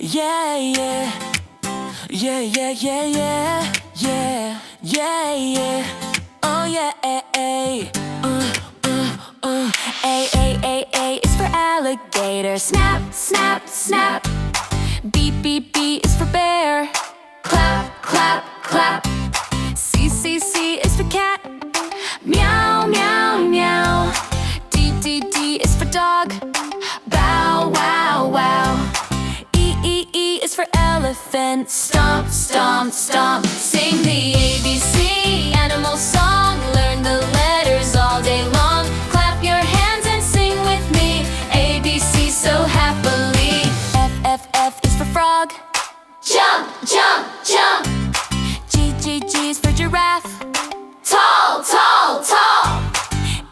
Yeah, yeah. Yeah, yeah, yeah, yeah. Yeah, yeah, yeah. Oh yeah, A, A is for alligator. Snap, snap, snap. B, B, B is for bear. Clap, clap, clap. C, C, C is for cat. Meow, meow, meow. D, D, D is for dog. Bow, wow, wow. E, E, E is for elephant. Stomp, stomp, stomp. Sing the ABC animal song. Learn the letters all day long. Clap your hands and sing with me. ABC so happily. F, F, F is for frog. Jump, jump, jump. G, G, G is for giraffe. Tall, tall, tall.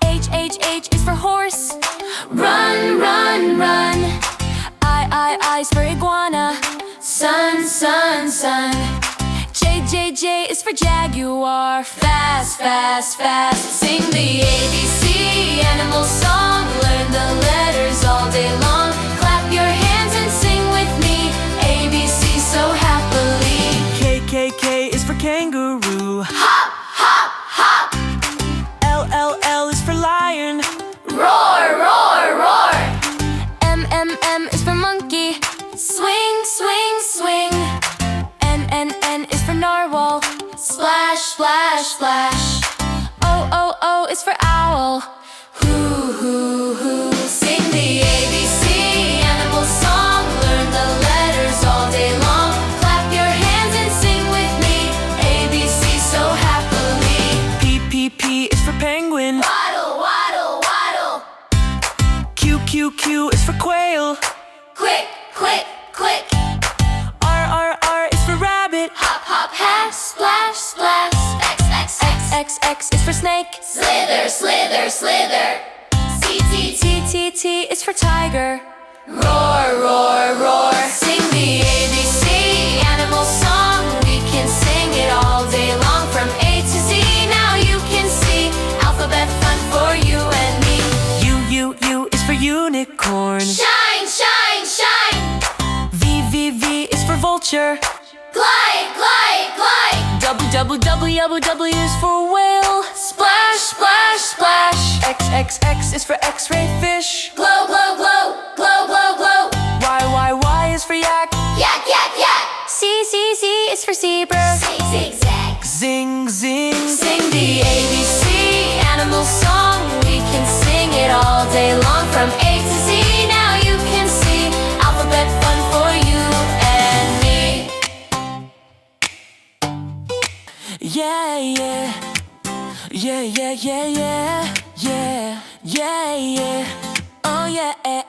H, H, H is for horse. Run, run, run. I is for iguana. Sun, sun, sun. J, J, J is for jaguar. Fast, fast, fast. Sing the ABC animal song. Learn the letters all day long. Clap your hands and sing with me. ABC so happily. K, K, K is for kangaroo. Hop, hop, hop. L, L, L is for lion. Roar, roar, roar. M, M, M is for monkey. Swing, swing, swing. N, N, N is for narwhal. Splash, splash, splash. O, O, O is for owl. Hoo, hoo, hoo. Sing the ABC animal song. Learn the letters all day long. Clap your hands and sing with me. ABC so happily. P, P, P is for penguin. Waddle, waddle, waddle. Q, Q, Q is for quail. Quick, quick, quick. R, R, R is for rabbit. Hop, hop, hat. Splash, splash. X, X, X. X, X is for snake. Slither, slither, slither. C, T, T, T, T is for tiger. Roar, roar, roar. Sing the ABC animal song. We can sing it all day long. From A to Z, now you can see. Alphabet fun for you and me. U, U, U is for unicorn. Shine, shine, shine. V, V, V is for vulture. Glide, glide, glide. W, W, W, W, W is for whale. Splash, splash, splash. X, X, X is for x-ray fish. Glow, glow, glow. Glow, glow, glow. Y, Y, Y is for yak. Yak, yak, yak. C, C, C is for zebra. Zig, zig, zag. Zing, zing. Sing the ABC animal song. We can sing it all day long. From A to Z, now you can see. Alphabet fun for you and me. Yeah, yeah. Yeah, yeah, yeah, yeah. Yeah, yeah, yeah. Oh yeah, A,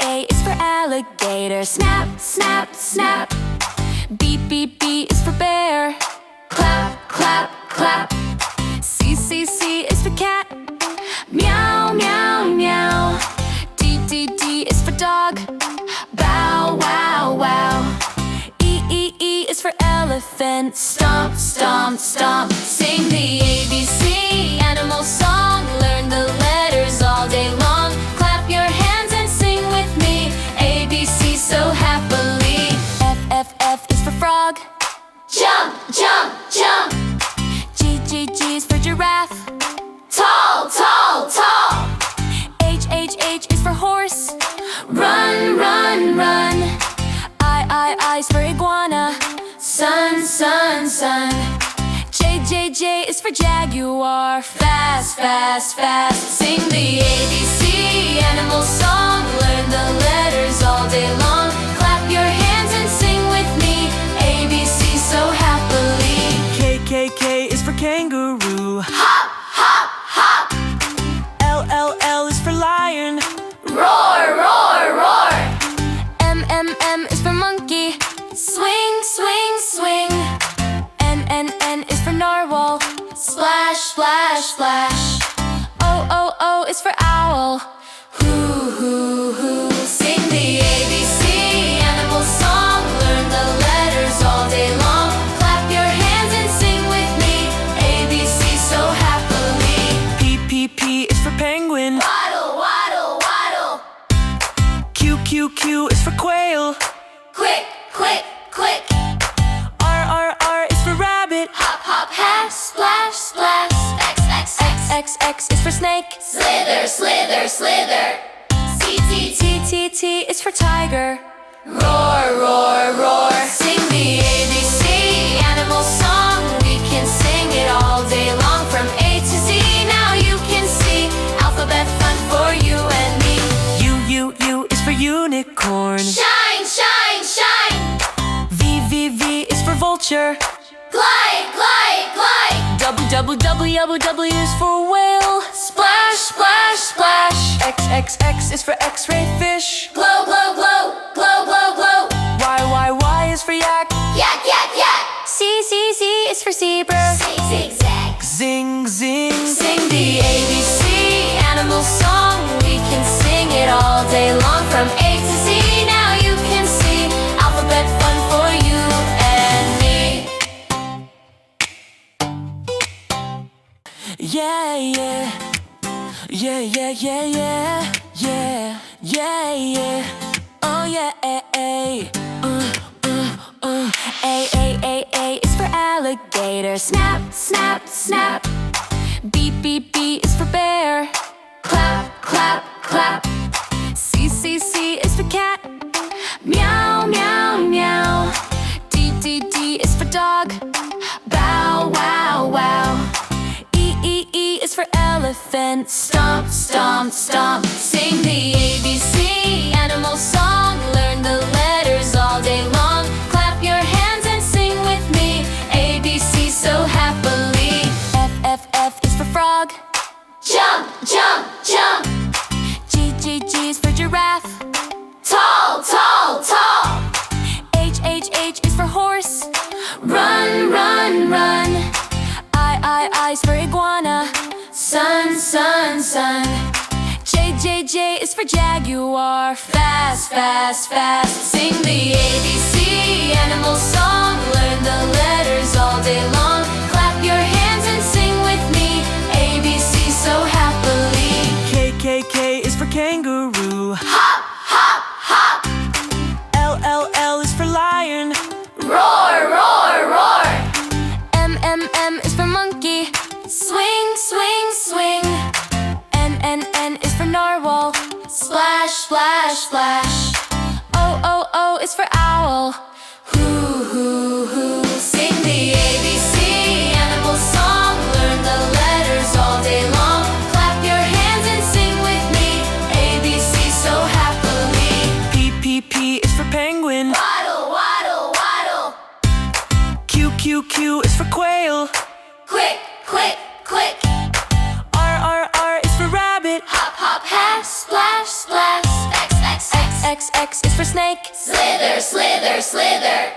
A is for alligator. Snap, snap, snap. B, B, B is for bear. Clap, clap, clap. C, C, C is for cat. Meow, meow, meow. D, D, D is for dog. Bow, wow, wow. E, E, E is for elephant. Stomp, stomp, stomp. Sing the ABC animal song. Learn the letters all day long. Clap your hands and sing with me. ABC so happily. F, F, F is for frog. Jump, jump, jump. G, G, G is for giraffe. Tall, tall, tall. H, H, H is for horse. Run, run, run. I is for iguana. Sun, sun, sun. J, J, J is for jaguar. Fast, fast, fast. Sing the ABC animal song. Learn the letters all day long. Clap your hands and sing with me. ABC so happily. K, K, K is for kangaroo. Hop, hop, hop. L, L, L is for lion. Roar, roar, roar. M, M, M is for monkey. Swing, swing, swing. N, N, N is for narwhal. Splash, splash, splash. O, O, O is for owl. Hoo, Q is for quail. Quick, quick, quick. R is for rabbit. Hop, hop, hop, splash, splash. X is for snake. Slither, slither, slither. T is for tiger. Roar, roar, roar. Sing the ABC animal song. We can sing it all day long from A to Z. Now you can see alphabet fun for you and me. U is for unicorn. Shine, shine, shine. V is for vulture. Glide, glide, glide. W is for whale. Splash, splash, splash. X is for x-ray fish. Glow, glow, glow. Glow, glow, glow. Y is for yak. Yak, yak, yak. Z is for zebra. Zig, zig, zag. Zing, zing. Sing the ABC animal song. We can sing it all day long from A to Z. Now you can see alphabet fun for you and me. Yeah, yeah. Yeah, yeah, yeah, yeah. Yeah, yeah, yeah. Oh, yeah, A is for alligator. Snap, snap, snap. B is for bear. Clap, clap, clap. C is for cat. Meow, meow, meow. D is for dog. Bow, wow, wow. E is for elephant. Stomp, stomp, stomp. Sing the ABC animal song. Learn the letters all day long. Clap your hands and sing with me. ABC so happily. F is for frog. Jump, jump, jump. G is for giraffe. Tall, tall, tall. H is for horse. Run, run, run. I is for iguana. Sun, sun, sun. J is for jaguar. Fast, fast, fast. Sing the ABC animal song. Learn the letters all day long. Clap your hands and sing with me. ABC so happily. K is for kangaroo. Hop, hop, hop. L is for lion. Roar, roar, roar. M is for monkey. Swing, swing, swing. N is for narwhal. Splash, splash, splash. O is for owl. Hoo, hoo, hoo. Sing the ABC animal song. Learn the letters all day long. Clap your hands and sing with me. ABC so happily. P is for penguin. Waddle, waddle, waddle. Q is for quail. Quick, quick, quick. R is for rabbit. Hop, hop, hop. Splash, splash. X is for snake. Slither, slither, slither.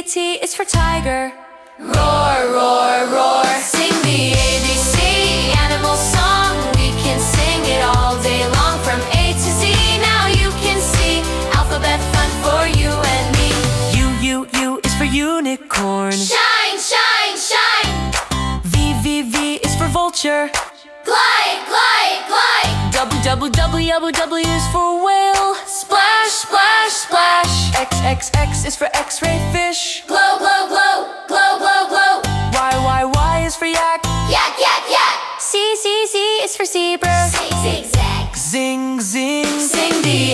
T is for tiger. Roar, roar, roar. Sing the ABC animal song. We can sing it all day long from A to Z. Now you can see alphabet fun for you and me. U is for unicorn. Shine, shine, shine. V is for vulture. Glide, glide, glide. W is for whale. Splash, splash, splash. X is for x-ray fish. Glow, glow, glow. Glow, glow, glow. Y is for yak. Yak, yak, yak. Z is for zebra. Zig, zig, zag. Zing, zing. Sing the